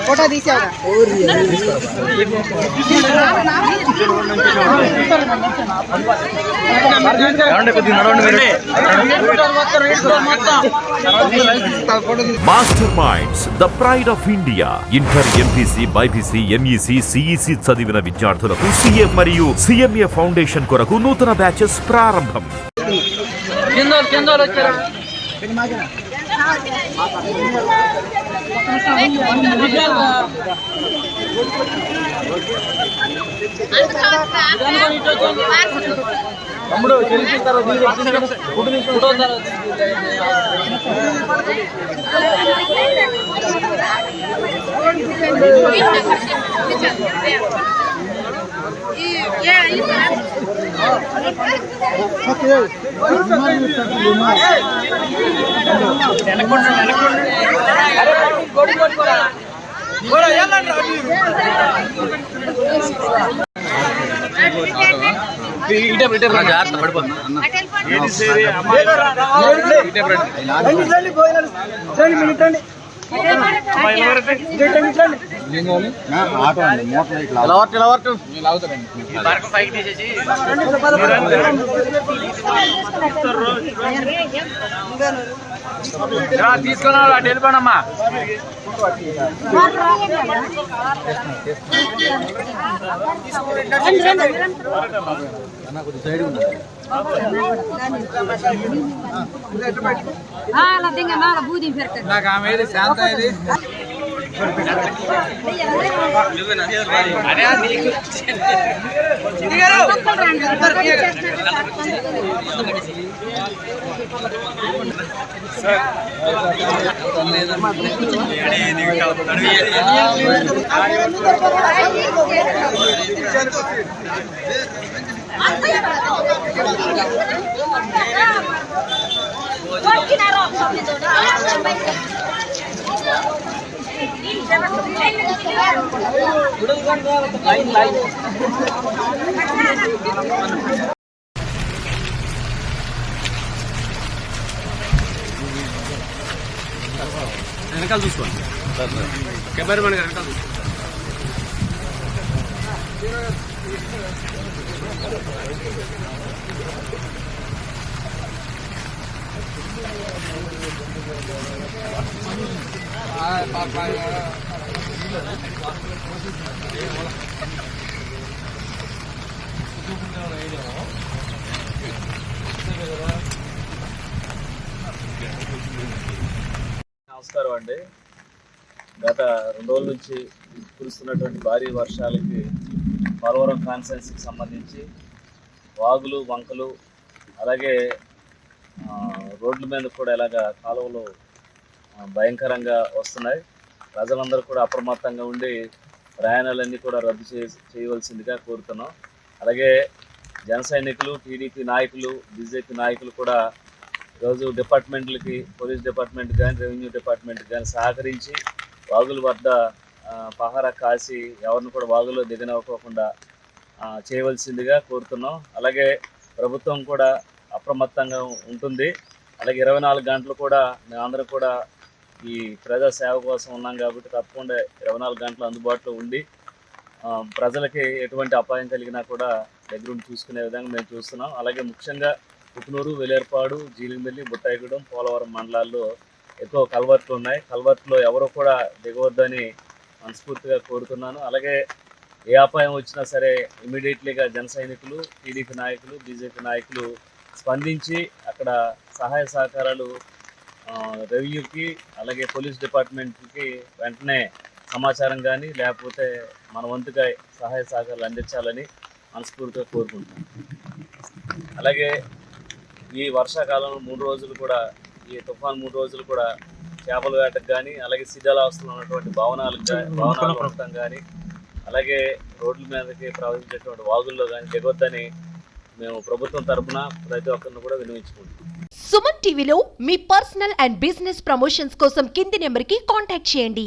Photo తీసావు master minds the pride of India inter MPC BiPC MEC CEC చదివిన విద్యార్థులకు CA మరియు CMA foundation కొరకు నూతన బ్యాచెస్ ప్రారంభం. తీసుకున్నా వెళ్ళిపోనమ్మా. నాకు ఆమె శాంత ఇది వెనకాల చూసుకోండి. కెమెరామెన్ గారు వెనకాల చూసుకోండి. నమస్కారం అండి. గత 2 రోజుల నుంచి కురుస్తున్నటువంటి భారీ వర్షాలకి పోలవరం కాన్స్టిట్యున్సీకి సంబంధించి వాగులు వంకలు అలాగే రోడ్ల మీద కూడా ఇలాగ కాలువలు భయంకరంగా వస్తున్నాయి. ప్రజలందరూ కూడా అప్రమత్తంగా ఉండి ప్రయాణాలన్నీ కూడా రద్దు చేయవలసిందిగా కోరుతున్నాం. అలాగే జన సైనికులు, టీడీపీ నాయకులు, బీజేపీ నాయకులు కూడా ఈరోజు డిపార్ట్మెంట్లకి, పోలీస్ డిపార్ట్మెంట్ కానీ రెవెన్యూ డిపార్ట్మెంట్ కానీ సహకరించి వాగుల వద్ద పహారా కాసి ఎవరిని కూడా వాగులో దిగనివ్వకోకుండా చేయవలసిందిగా కోరుతున్నాం. అలాగే ప్రభుత్వం కూడా అప్రమత్తంగా ఉంటుంది. అలాగే 24 గంటలు కూడా మేమందరం కూడా ఈ ప్రజా సేవ కోసం ఉన్నాం కాబట్టి తప్పకుండా 24 గంటలు అందుబాటులో ఉండి ప్రజలకి ఎటువంటి అపాయం కలిగినా కూడా దగ్గరుండి చూసుకునే విధంగా మేము చూస్తున్నాం. అలాగే ముఖ్యంగా కుకునూరు, వెలేర్పాడు, జీలిమిల్లి, బుట్టాయిగూడెం, పోలవరం మండలాల్లో ఎక్కువ కల్వర్ట్లు ఉన్నాయి. కల్వర్ట్లో ఎవరు కూడా దిగవద్దని మనస్ఫూర్తిగా కోరుతున్నాను. అలాగే ఏ అపాయం వచ్చినా సరే ఇమీడియట్లీగా జన సైనికులు, టీడీపీ నాయకులు, బీజేపీ నాయకులు స్పందించి అక్కడ సహాయ సహకారాలు రెవెన్యూకి అలాగే పోలీస్ డిపార్ట్మెంట్కి వెంటనే సమాచారం కానీ లేకపోతే మన వంతుగా సహాయ సహకారాలు అందించాలని మనస్ఫూర్తిగా కోరుకుంటున్నాను. అలాగే ఈ వర్షాకాలంలో 3 రోజులు కూడా, ఈ తుఫాన్ 3 రోజులు కూడా చేపల వేటకు కానీ అలాగే శిథిలావస్థలో ఉన్నటువంటి భవనాలు ఉండటం కానీ అలాగే రోడ్ల మీదకి ప్రవహించేటువంటి వాగుల్లో కానీ దిగొద్దని మేము ప్రభుత్వం తరఫున ప్రతి ఒక్కరిని కూడా వినియోగించుకుంటాం. సుమన్ టీవీలో మీ పర్సనల్ అండ్ బిజినెస్ ప్రమోషన్స్ కోసం కింది నెంబర్కి కాంటాక్ట్ చేయండి.